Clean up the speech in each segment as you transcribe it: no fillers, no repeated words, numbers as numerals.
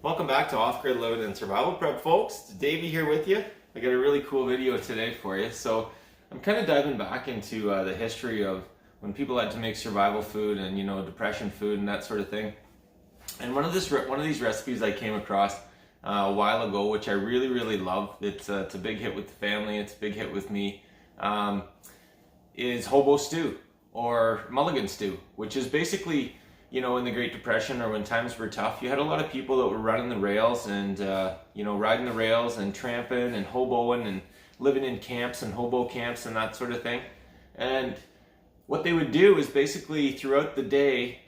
Welcome back to Off-Grid Living and Survival Prep, folks. It's Davey here with you. I got a really cool video today for you. So I'm kind of diving back into the history of when people had to make survival food and depression food and that sort of thing. And one of these recipes I came across a while ago, which I really love. It's a big hit with the family. It's a big hit with me. Is Hobo stew or Mulligan stew, which is basically, in the Great Depression or when times were tough, you had a lot of people that were running the rails and, riding the rails and tramping and hoboing and living in camps and hobo camps and that sort of thing. And what they would do is basically throughout the day,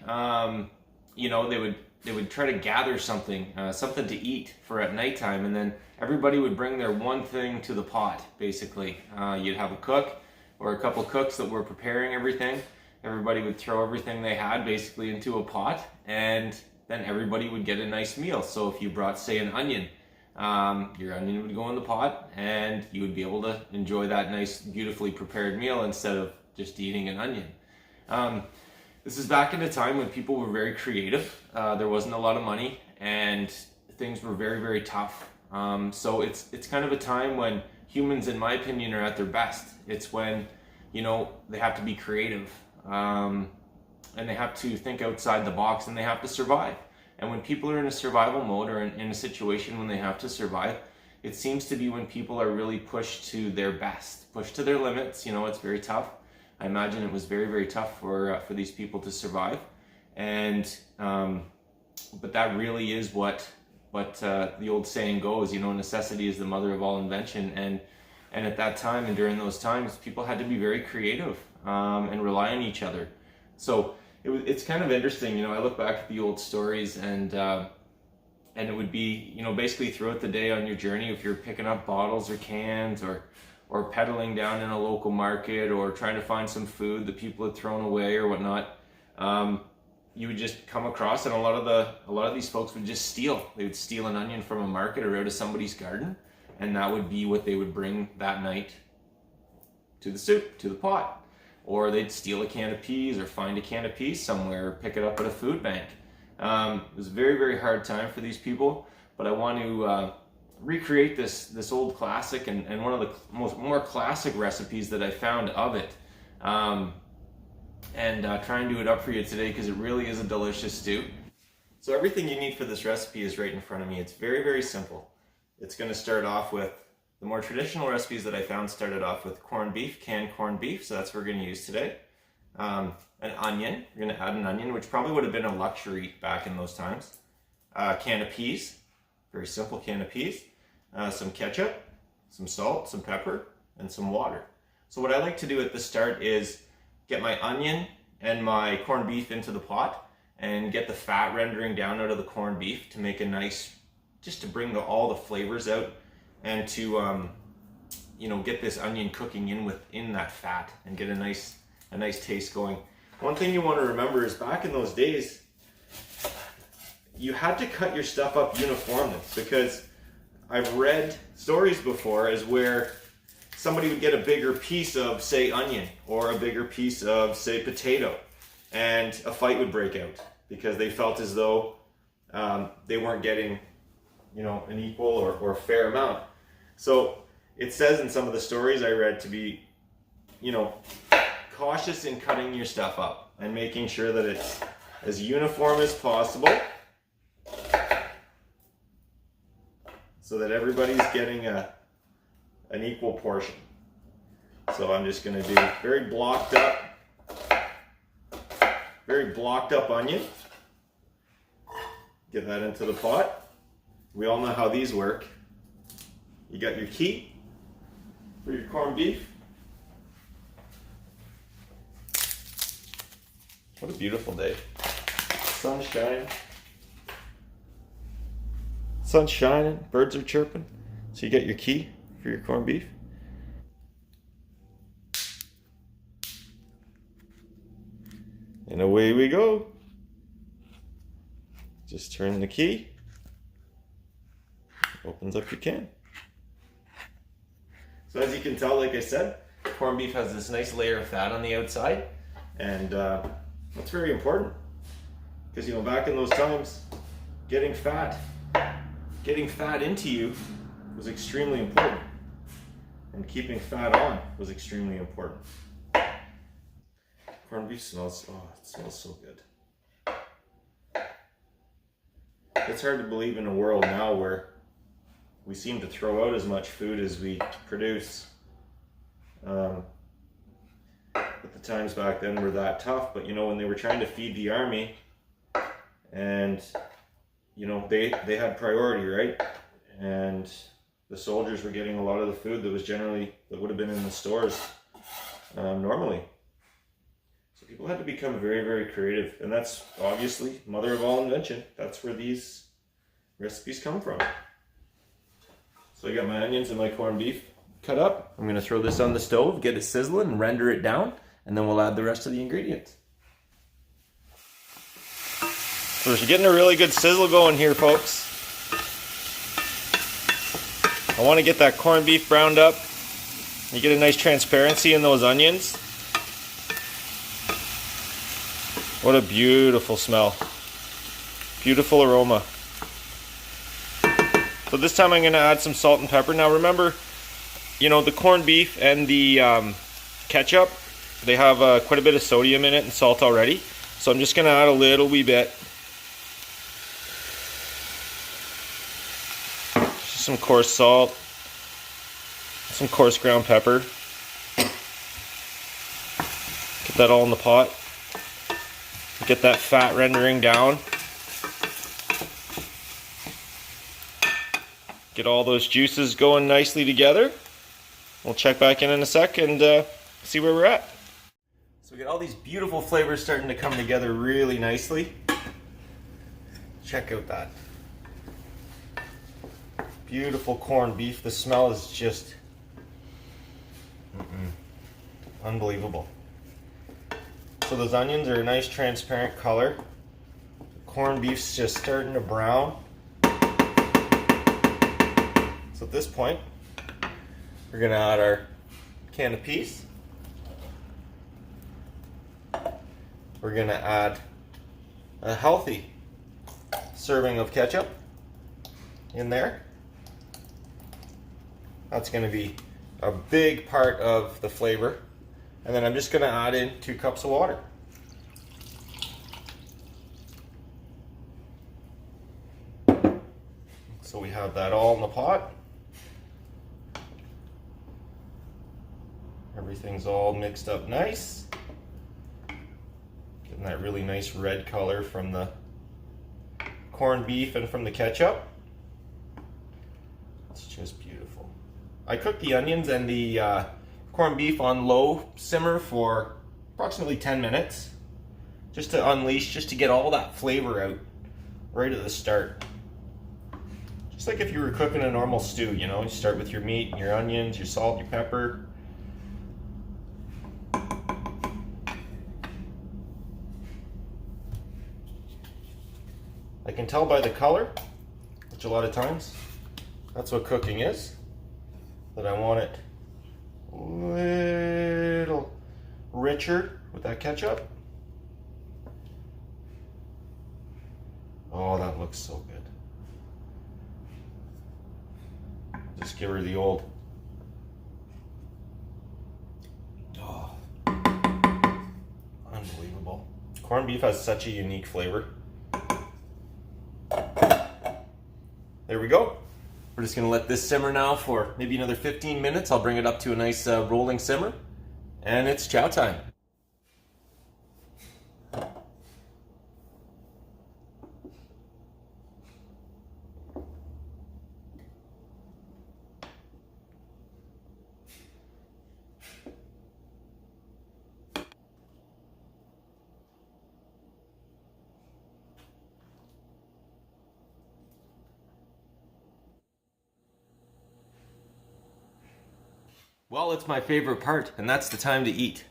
they would try to gather something to eat for at nighttime, and then everybody would bring their one thing to the pot, basically. You'd have a cook or a couple cooks that were preparing everything. Everybody would throw everything they had basically into a pot, and then everybody would get a nice meal. So if you brought, say, an onion, your onion would go in the pot, and you would be able to enjoy that nice, beautifully prepared meal instead of just eating an onion. This is back in a time when people were very creative. There wasn't a lot of money, and things were very tough. So it's kind of a time when humans, in my opinion, are at their best. It's when they have to be creative. And they have to think outside the box, and they have to survive. And when people are in a survival mode or in a situation when they have to survive, it seems to be when people are really pushed to their best, pushed to their limits. It's very tough. I imagine it was very tough for these people to survive. And but that really is what the old saying goes. Necessity is the mother of all invention. And at that time and during those times, people had to be very creative and rely on each other. So it's kind of interesting. I look back at the old stories, and it would be basically throughout the day on your journey, if you're picking up bottles or cans or pedaling down in a local market or trying to find some food that people had thrown away or whatnot, you would just come across, and a lot of these folks would just steal. They would steal an onion from a market or out of somebody's garden, and that would be what they would bring that night to the soup, to the pot. Or they'd steal a can of peas or find a can of peas somewhere or pick it up at a food bank. It was a very hard time for these people, but I want to recreate this old classic and one of the more classic recipes that I found of it, and try and do it up for you today, because it really is a delicious stew. So everything you need for this recipe is right in front of me. It's very simple. It's going to start off with the more traditional recipes that I found started off with corned beef, canned corned beef, so that's what we're going to use today. An onion, we're going to add an onion, which probably would have been a luxury back in those times. A can of peas, very simple can of peas. Some ketchup, some salt, some pepper, and some water. So what I like to do at the start is get my onion and my corned beef into the pot and get the fat rendering down out of the corned beef to make a nice, just to bring all the flavors out, and to get this onion cooking in that fat and get a nice taste going. One thing you want to remember is back in those days, you had to cut your stuff up uniformly, because I've read stories before as where somebody would get a bigger piece of, say, onion or a bigger piece of, say, potato, and a fight would break out because they felt as though they weren't getting an equal or fair amount. So it says in some of the stories I read to be, cautious in cutting your stuff up and making sure that it's as uniform as possible, so that everybody's getting an equal portion. So I'm just going to do very blocked up onion. Get that into the pot. We all know how these work. You got your key for your corned beef. What a beautiful day. Sunshine. Sun's shining, birds are chirping. So you got your key for your corned beef. And away we go. Just turn the key. Opens up your can. So as you can tell, like I said, corned beef has this nice layer of fat on the outside, and that's very important, because back in those times, getting fat getting fat into you was extremely important. And keeping fat on was extremely important. Corned beef smells, oh, it smells so good. It's hard to believe in a world now where we seem to throw out as much food as we produce. But the times back then were that tough. But you know, when they were trying to feed the army, and you know, they had priority, right? And the soldiers were getting a lot of the food that would have been in the stores normally. So people had to become very, very creative, and that's obviously mother of all invention. That's where these recipes come from. So I got my onions and my corned beef cut up. I'm going to throw this on the stove, get it sizzling, and render it down, and then we'll add the rest of the ingredients. So we're getting a really good sizzle going here, folks. I want to get that corned beef browned up. You get a nice transparency in those onions. What a beautiful smell. Beautiful aroma. So this time I'm going to add some salt and pepper. Now remember, you know, the corned beef and the ketchup, they have quite a bit of sodium in it and salt already. So I'm just going to add a little wee bit. Just some coarse salt, some coarse ground pepper. Get that all in the pot. Get that fat rendering down. Get all those juices going nicely together. We'll check back in a sec and see where we're at. So we get all these beautiful flavors starting to come together really nicely. Check out that beautiful corned beef. The smell is just unbelievable. So those onions are a nice transparent color. Corned beef's just starting to brown. So at this point, we're gonna add our can of peas. We're gonna add a healthy serving of ketchup in there. That's gonna be a big part of the flavor. And then I'm just gonna add in 2 cups of water. So we have that all in the pot. Everything's all mixed up nice. Getting that really nice red color from the corned beef and from the ketchup. It's just beautiful. I cooked the onions and the corned beef on low simmer for approximately 10 minutes. Just to unleash, just to get all that flavor out right at the start. Just like if you were cooking a normal stew, you know, you start with your meat, your onions, your salt, your pepper. I can tell by the color, which a lot of times, that's what cooking is, that I want it a little richer with that ketchup. Oh, that looks so good. Just give her the old. Oh, unbelievable. Corned beef has such a unique flavor. There we go. We're just gonna let this simmer now for maybe another 15 minutes. I'll bring it up to a nice rolling simmer, and it's chow time. Well, it's my favorite part, and that's the time to eat.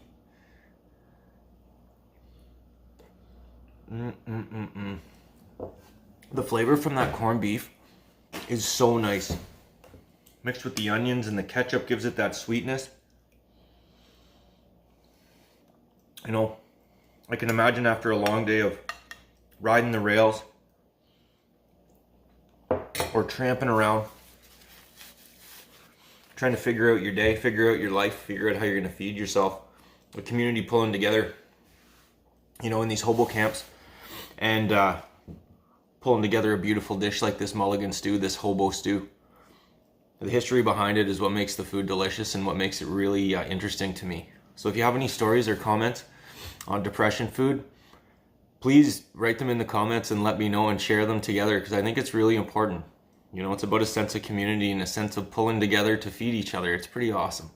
The flavor from that corned beef is so nice. Mixed with the onions and the ketchup gives it that sweetness. You know, I can imagine after a long day of riding the rails, or tramping around, trying to figure out your day, figure out your life, figure out how you're going to feed yourself. The community pulling together, you know, in these hobo camps, and pulling together a beautiful dish like this Mulligan stew, this hobo stew. The history behind it is what makes the food delicious and what makes it really interesting to me. So if you have any stories or comments on depression food, please write them in the comments and let me know and share them together, because I think it's really important. You know, it's about a sense of community and a sense of pulling together to feed each other. It's pretty awesome.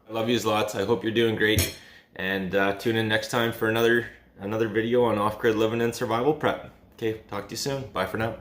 I love yous lots. I hope you're doing great. And tune in next time for another video on off-grid living and survival prep. Okay, talk to you soon. Bye for now.